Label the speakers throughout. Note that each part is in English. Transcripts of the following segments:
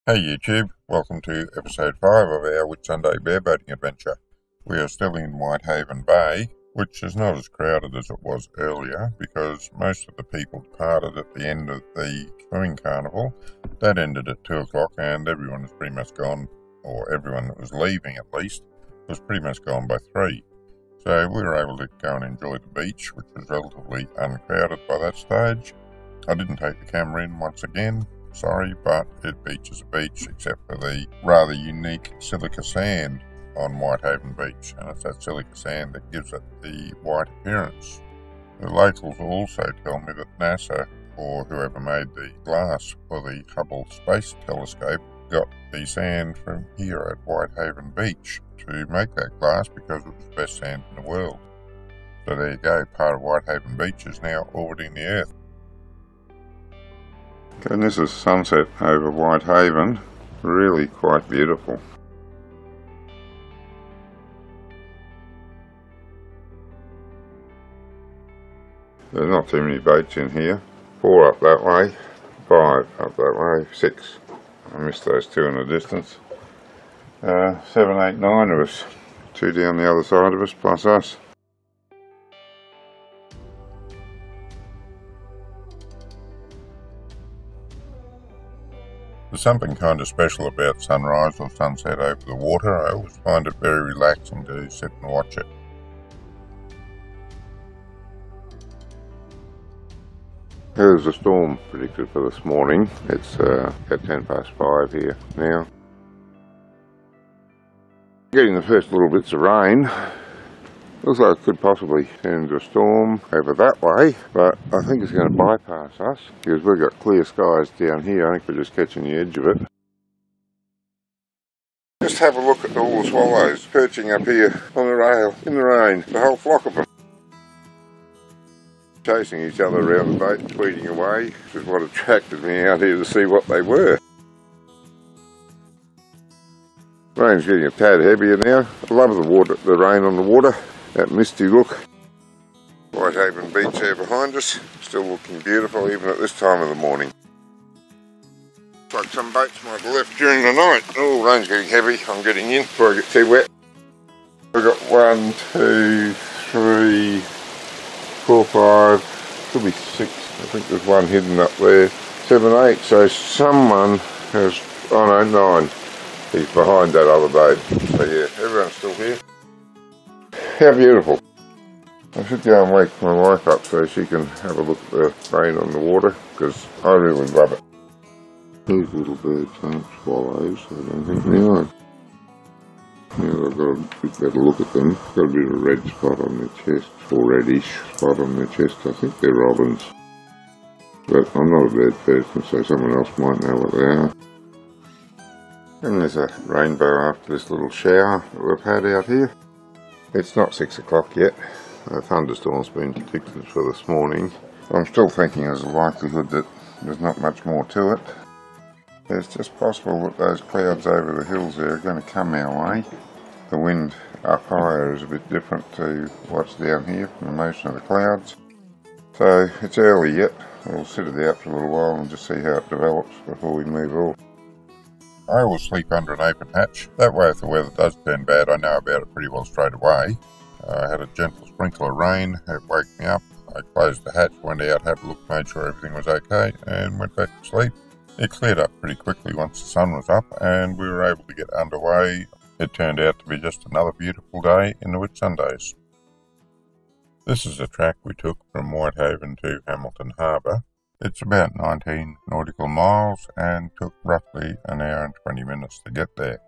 Speaker 1: Hey YouTube, welcome to episode 5 of our Whitsunday bareboating adventure. We are still in Whitehaven Bay, which is not as crowded as it was earlier because most of the people departed at the end of the swimming carnival. That ended at 2 o'clock and everyone was pretty much gone, or everyone that was leaving at least, was pretty much gone by 3. So we were able to go and enjoy the beach, which was relatively uncrowded by that stage. I didn't take the camera in once again. Sorry, but beach is a beach except for the rather unique silica sand on Whitehaven Beach, and it's that silica sand that gives it the white appearance. The locals also tell me that NASA, or whoever made the glass for the Hubble Space Telescope, got the sand from here at Whitehaven Beach to make that glass because it was the best sand in the world. So there you go, part of Whitehaven Beach is now orbiting the Earth. And this is sunset over Whitehaven, really quite beautiful. There's not too many boats in here. 4 up that way, 5 up that way, 6. I missed those 2 in the distance. 7, 8, 9 of us. 2 down the other side of us, plus us. There's something kind of special about sunrise or sunset over the water. I always find it very relaxing to sit and watch it. There's a storm predicted for this morning. It's at 10 past 5 here now. Getting the first little bits of rain. Looks like it could possibly turn into a storm over that way, but I think it's going to bypass us because we've got clear skies down here. I think we're just catching the edge of it. Just have a look at all the swallows perching up here on the rail in the rain, the whole flock of them. Chasing each other around the boat, tweeting away, which is what attracted me out here to see what they were. Rain's getting a tad heavier now. I love the rain on the water. That misty look. Whitehaven Beach there behind us, still looking beautiful even at this time of the morning. Looks like some boats might have left during the night. Oh, rain's getting heavy, I'm getting in before I get too wet. We've got 1, 2, 3, 4, 5, could be 6, I think there's one hidden up there. 7, 8, so someone has, oh no, 9. He's behind that other boat. So yeah, everyone's still here. How beautiful. I should go and wake my wife up so she can have a look at the rain on the water, because I really love it. These little birds aren't swallows, I don't think they are. Yeah, I've got a bit better look at them. Got a bit of a red spot on their chest, or reddish spot on their chest. I think they're robins. But I'm not a bird person, so someone else might know what they are. And there's a rainbow after this little shower that we've had out here. It's not 6 o'clock yet. A thunderstorm's been predicted for this morning. I'm still thinking there's a likelihood that there's not much more to it. It's just possible that those clouds over the hills there are going to come our way. The wind up higher is a bit different to what's down here from the motion of the clouds. So it's early yet. We'll sit it out for a little while and just see how it develops before we move off. I always sleep under an open hatch. That way if the weather does turn bad, I know about it pretty well straight away. I had a gentle sprinkle of rain, it woke me up. I closed the hatch, went out, had a look, made sure everything was okay, and went back to sleep. It cleared up pretty quickly once the sun was up, and we were able to get underway. It turned out to be just another beautiful day in the Whitsundays. This is a track we took from Whitehaven to Hamilton Harbour. It's about 19 nautical miles and took roughly an hour and 20 minutes to get there.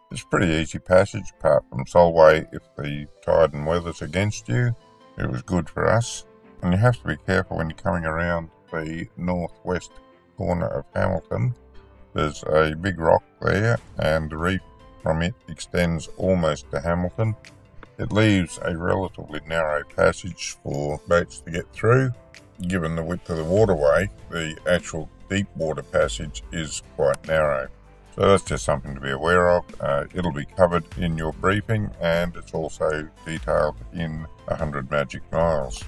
Speaker 1: It's a pretty easy passage apart from Solway if the tide and weather's against you. It was good for us. And you have to be careful when you're coming around the northwest corner of Hamilton. There's a big rock there and the reef from it extends almost to Hamilton. It leaves a relatively narrow passage for boats to get through. Given the width of the waterway, the actual deep water passage is quite narrow. So that's just something to be aware of. It'll be covered in your briefing and it's also detailed in 100 Magic Miles.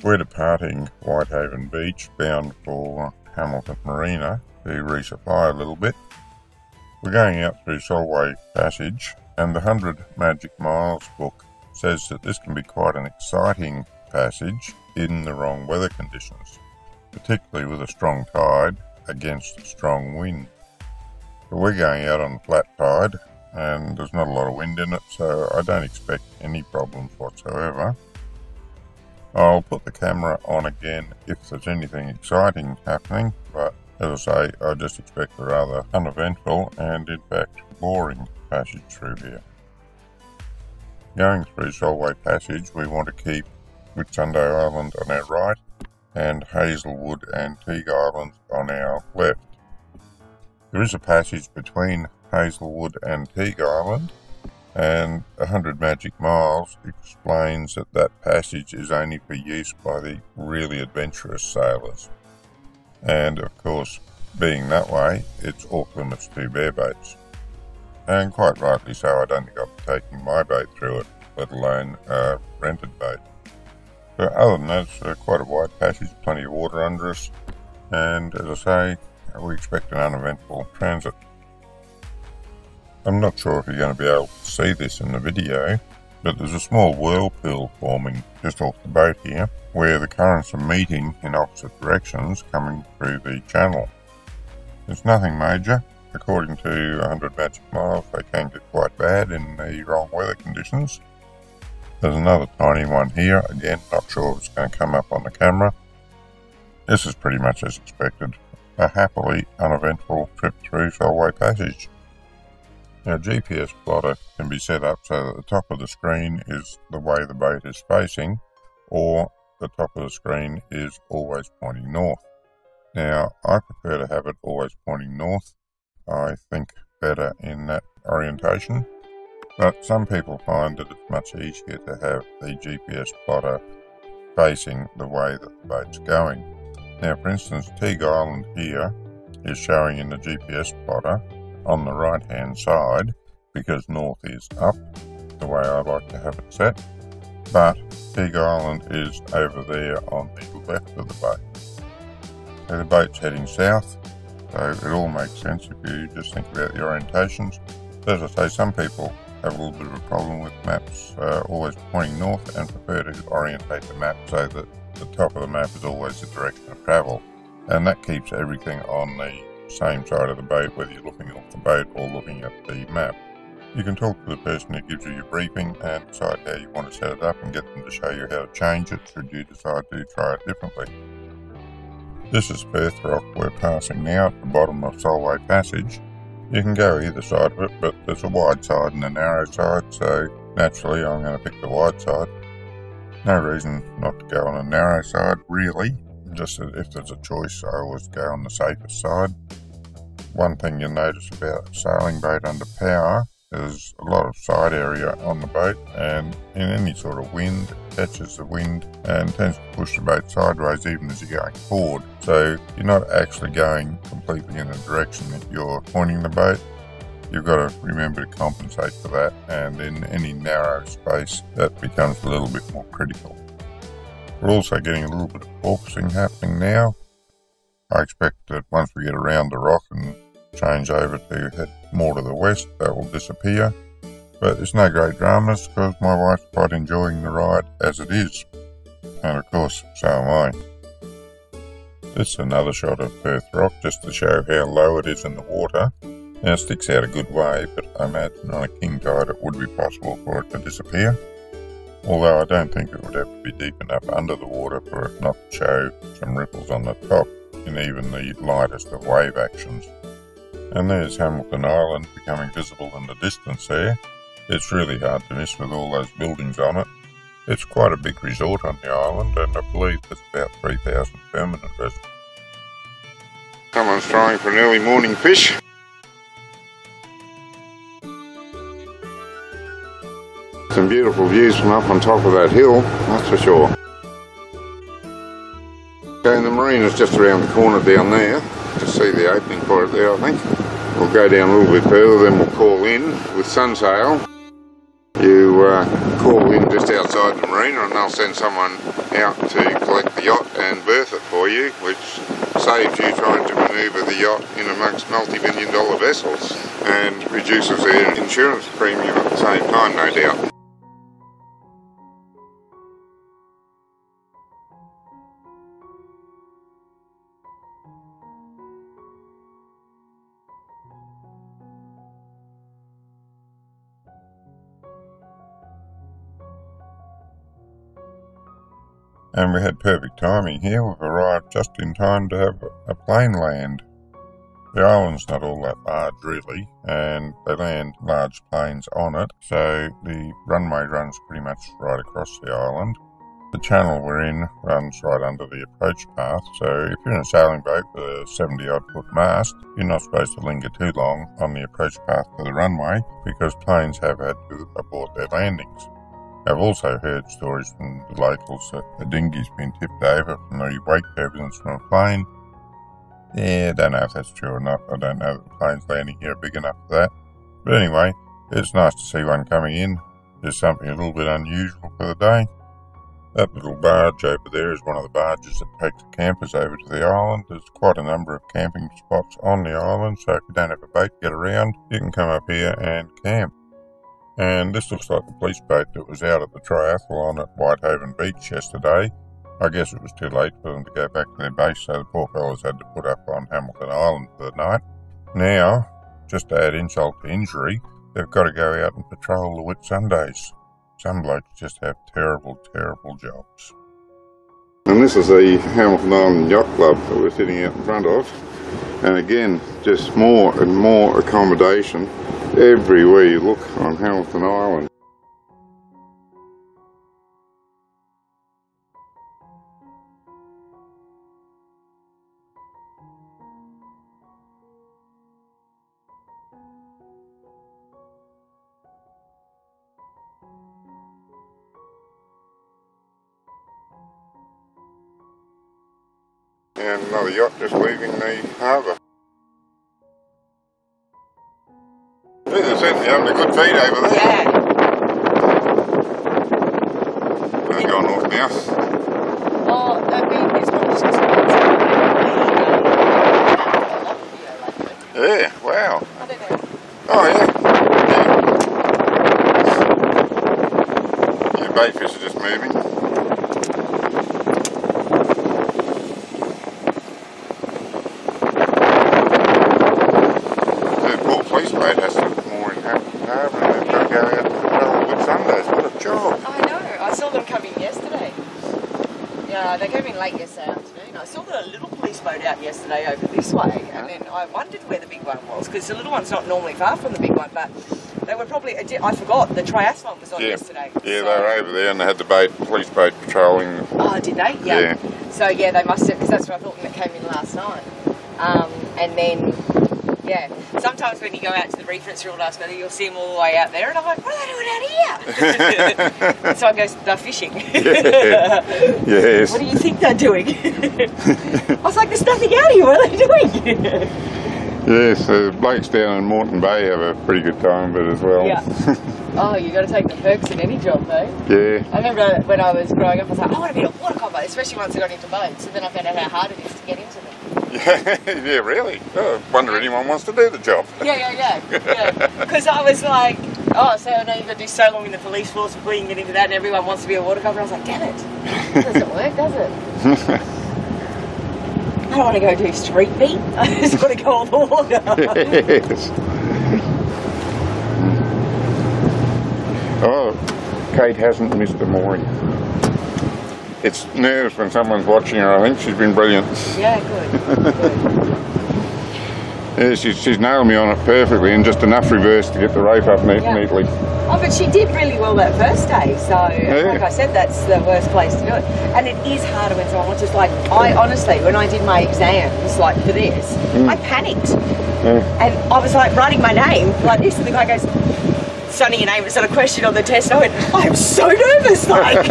Speaker 1: We're departing Whitehaven Beach bound for Hamilton Marina
Speaker 2: to resupply a little bit. We're going out through Solway Passage, and the 100 Magic Miles book says that this can be quite an exciting passage in the wrong weather conditions, particularly with a strong tide against strong wind. But we're going out on flat tide and there's not a lot of wind in it, so I don't expect any problems whatsoever. I'll put the camera on again if there's anything exciting happening, but as I say, I just expect a rather uneventful and in fact boring passage through here. Going through Solway Passage, we want to keep Whitsunday Island on our right and Hazelwood and Teague Islands on our left. There is a passage between Hazelwood and Teague Island, and 100 Magic Miles explains that that passage is only for use by the really adventurous sailors. And of course, being that way, it's off limits to bareboats. And quite rightly so. I don't think I'll be taking my boat through it, let alone a rented boat. But other than that, it's quite a wide passage, plenty of water under us, and as I say, we expect an uneventful transit. I'm not sure if you're going to be able to see this in the video, but there's a small whirlpool forming just off the boat here, where the currents are meeting in opposite directions coming through the channel. It's nothing major. According to 100 Magic Miles, they can get quite bad in the wrong weather conditions. There's another tiny one here, again not sure if it's going to come up on the camera. This is pretty much as expected, a happily uneventful trip through Solway Passage. Our GPS plotter can be set up so that the top of the screen is the way the boat is facing, or the top of the screen is always pointing north. Now, I prefer to have it always pointing north. I think better in that orientation, but some people find that it's much easier to have the GPS plotter facing the way that the boat's going. Now, for instance, Teague Island here is showing in the GPS plotter on the right hand side because north is up, the way I like to have it set, but Teague Island is over there on the left of the boat. So the boat's heading south, so it all makes sense if you just think about the orientations. But as I say, some people have a little bit of a problem with maps always pointing north and prefer to orientate the map so that the top of the map is always the direction of travel, and that keeps everything on the same side of the boat, whether you're looking off the boat or looking at the map. You can talk to the person who gives you your briefing and decide how you want to set it up and get them to show you how to change it should you decide to try it differently. This is Perth Rock we're passing now at the bottom of Solway Passage. You can go either side of it, but there's a wide side and a narrow side, so naturally I'm going to pick the wide side. No reason not to go on a narrow side, really. Just that if there's a choice, I always go on the safest side. One thing you'll notice about a sailing boat under power, there's a lot of side area on the boat, and in any sort of wind, it catches the wind and tends to push the boat sideways even as you're going forward. So you're not actually going completely in the direction that you're pointing the boat. You've got to remember to compensate for that, and in any narrow space that becomes a little bit more critical. We're also getting a little bit of porpoising happening now. I expect that once we get around the rock and change over to head more to the west, that will disappear. But it's no great dramas because my wife's quite enjoying the ride as it is. And of course, so am I. This is another shot of Perth Rock just to show how low it is in the water. Now it sticks out a good way, but I imagine on a king tide it would be possible for it to disappear. Although I don't think it would have to be deep enough under the water for it not to show some ripples on the top in even the lightest of wave actions. And there's Hamilton Island becoming visible in the distance there. It's really hard to miss with all those buildings on it. It's quite a big resort on the island, and I believe there's about 3,000 permanent residents.
Speaker 1: Someone's trying for an early morning fish. Some beautiful views from up on top of that hill, that's for sure. Okay, the marina's just around the corner down there. Just see the opening for it there, I think. We'll go down a little bit further, then we'll call in with sunsail. You call in just outside the marina and they'll send someone out to collect the yacht and berth it for you, which saves you trying to manoeuvre the yacht in amongst multi-million-dollar vessels and reduces their insurance premium at the same time, no doubt.
Speaker 2: And we had perfect timing here. We've arrived just in time to have a plane land. The island's not all that large really, and they land large planes on it, so the runway runs pretty much right across the island. The channel we're in runs right under the approach path, so if you're in a sailing boat with a 70-odd foot mast, you're not supposed to linger too long on the approach path to the runway, because planes have had to abort their landings. I've also heard stories from the locals that a dinghy's been tipped over from the wake turbulence from a plane. Yeah, I don't know if that's true or not. I don't know that the planes landing here are big enough for that. But anyway, it's nice to see one coming in. There's something a little bit unusual for the day. That little barge over there is one of the barges that takes the campers over to the island. There's quite a number of camping spots on the island, so if you don't have a boat to get around, you can come up here and camp. And this looks like the police boat that was out at the triathlon at Whitehaven Beach yesterday. I guess it was too late for them to go back to their base, so the poor fellas had to put up on Hamilton Island for the night. Now, just to add insult to injury, they've got to go out and patrol the Whitsundays. Some blokes just have terrible, terrible jobs.
Speaker 1: And this is the Hamilton Island Yacht Club that we're sitting out in front of. And again, just more and more accommodation everywhere you look on Hamilton Island. And another yacht just leaving the harbour. They're certainly having a good feed over there.
Speaker 3: Yeah.
Speaker 1: They're going north now.
Speaker 3: Oh, I mean, it's probably just
Speaker 1: Yeah, wow.
Speaker 3: I don't know.
Speaker 1: Oh yeah. Yeah, bait fish are just moving. Police boat has to look more in Hamilton Harbour and they've got to go out and patrol Whitsundays. What a job!
Speaker 3: I know. I saw them coming yesterday. Yeah, they came in late yesterday afternoon. I saw the little police boat out yesterday over this way, and then I wondered where the big one was, because the little one's not normally far from the big one, but they were probably, I forgot, the triathlon was on yesterday.
Speaker 1: Yeah,
Speaker 3: so.
Speaker 1: They were over there and they had the police boat patrolling.
Speaker 3: Oh, did they? Yeah. So yeah, they must have, because that's what I thought when it came in last night. And then, yeah, sometimes when you go out to the reef and it's real nice weather, you'll see them all the way out there, and I'm like, what are they doing out here? So I go, they're fishing.
Speaker 1: Yeah. Yes.
Speaker 3: What do you think they're doing? I was like, there's nothing out here, what are they doing?
Speaker 1: Yes, the blokes down in Moreton Bay have a pretty good time of it as well.
Speaker 3: Yeah. Oh, you got to take the perks in any job, though.
Speaker 1: Yeah.
Speaker 3: I remember when I was growing up, I was like, I want to be a water combo, especially once I got into boats, and then I found out how hard it is to get into them.
Speaker 1: Yeah, really? Oh, I wonder if anyone wants to do the job.
Speaker 3: Yeah. Because I was like, oh, so I know you've got to do so long in the police force before you can get into that, and everyone wants to be a water combo. I was like, damn it. It doesn't work, does it? I don't want to go do street beat. I just want to go on the water.
Speaker 1: Yes. Oh, Kate hasn't missed a mooring. It's nerves when someone's watching her. I think she's been brilliant.
Speaker 3: Yeah, good.
Speaker 1: Yeah, she's nailed me on it perfectly, and just enough reverse to get the rope up neatly.
Speaker 3: Oh, but she did really well that first day, so like I said, that's the worst place to do it. And it is harder when someone watches. Like, I honestly, when I did my exams, like for this, I panicked. And I was like writing my name like this, and the guy goes, Sonny, your name is not a question on the test. And I went, I'm so nervous, like.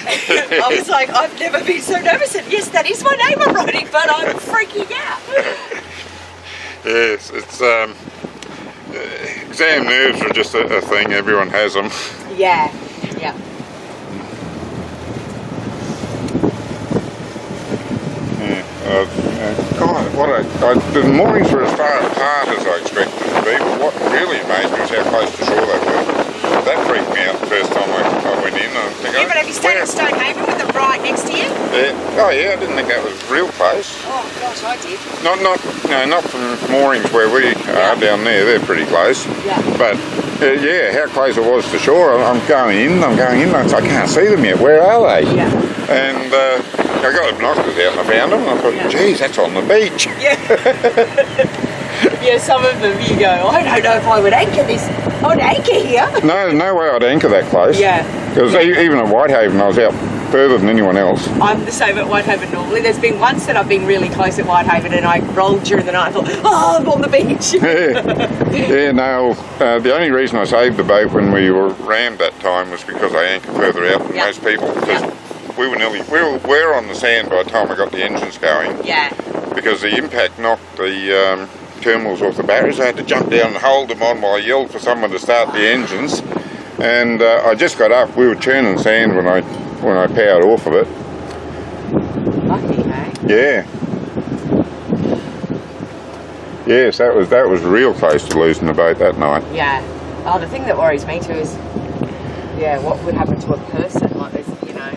Speaker 3: I was like, I've never been so nervous, and yes, that is my name I'm writing, but I'm freaking out.
Speaker 1: Yes, it's
Speaker 2: exam nerves are just a thing, everyone has them.
Speaker 3: Yeah, yeah.
Speaker 2: God, the mornings were as far apart as I expected them to be, but what really amazed me was how close to shore they were. That freaked me out the first time I went in.
Speaker 3: Yeah, but have you stayed at Stonehaven with them right next to you?
Speaker 2: Yeah. Oh yeah, I didn't think that was real close.
Speaker 3: Oh gosh, I did.
Speaker 2: Not from moorings where we are down there. They're pretty close.
Speaker 3: Yeah.
Speaker 2: But yeah, how close it was to shore. I'm going in. I can't see them yet. Where are they?
Speaker 3: Yeah.
Speaker 2: And I got the binoculars out and I found them. And I thought, geez, that's on the beach.
Speaker 3: Yeah. Yeah, some of them you go, I don't know if I would anchor this. I would anchor here.
Speaker 2: No way I'd anchor that close.
Speaker 3: Yeah.
Speaker 2: Because even at Whitehaven I was out further than anyone else.
Speaker 3: I'm the same at Whitehaven normally. There's been once that I've been really close at Whitehaven and I rolled during the night and thought, oh, I'm on the beach.
Speaker 2: Yeah, no, the only reason I saved the boat when we were rammed that time was because I anchored further out than most people. Because we were on the sand by the time I got the engines going.
Speaker 3: Yeah.
Speaker 2: Because the impact knocked the terminals off the barriers. I had to jump down and hold them on while I yelled for someone to start the engines. And I just got up. We were churning sand when I powered off of it.
Speaker 3: Lucky, eh?
Speaker 2: Yeah. Yes, that was real close to losing the boat that night.
Speaker 3: Yeah. Oh, the thing that worries me too is, yeah, what would happen to a person? Like, there's, you know,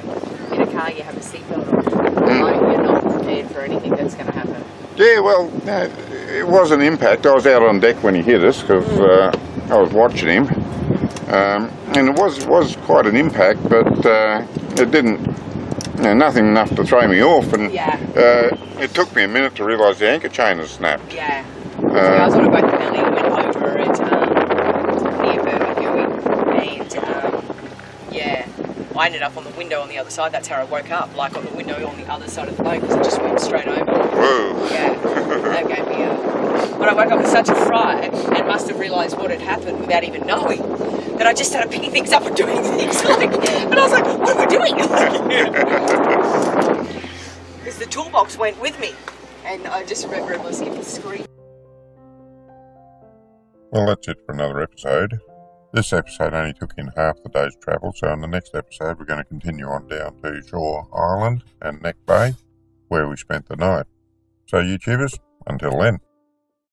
Speaker 3: in a car you have a seatbelt on. Like, you're not prepared for anything that's going to happen.
Speaker 2: Yeah, well, it was an impact. I was out on deck when he hit us because I was watching him. And it was quite an impact, but it didn't, nothing enough to throw me off. And it took me a minute to realise the anchor chain had snapped.
Speaker 3: Yeah. I was on a boat in Nelly and went over at near Bareboating, and yeah, I ended up on the window on the other side. That's how I woke up, like on the window on the other side of the boat, because it just went straight over.
Speaker 2: Whoa.
Speaker 3: Yeah, that gave me but I woke up with such a fright and must have realised what had happened without even knowing, that I just started picking things up and doing things like, and I was like, what am I doing? Because the toolbox went with me, and I just remember it was giving a scream.
Speaker 2: Well, that's it for another episode. This episode only took in half the day's travel, so in the next episode we're going to continue on down to Shore Island and Neck Bay, where we spent the night. So YouTubers, until then.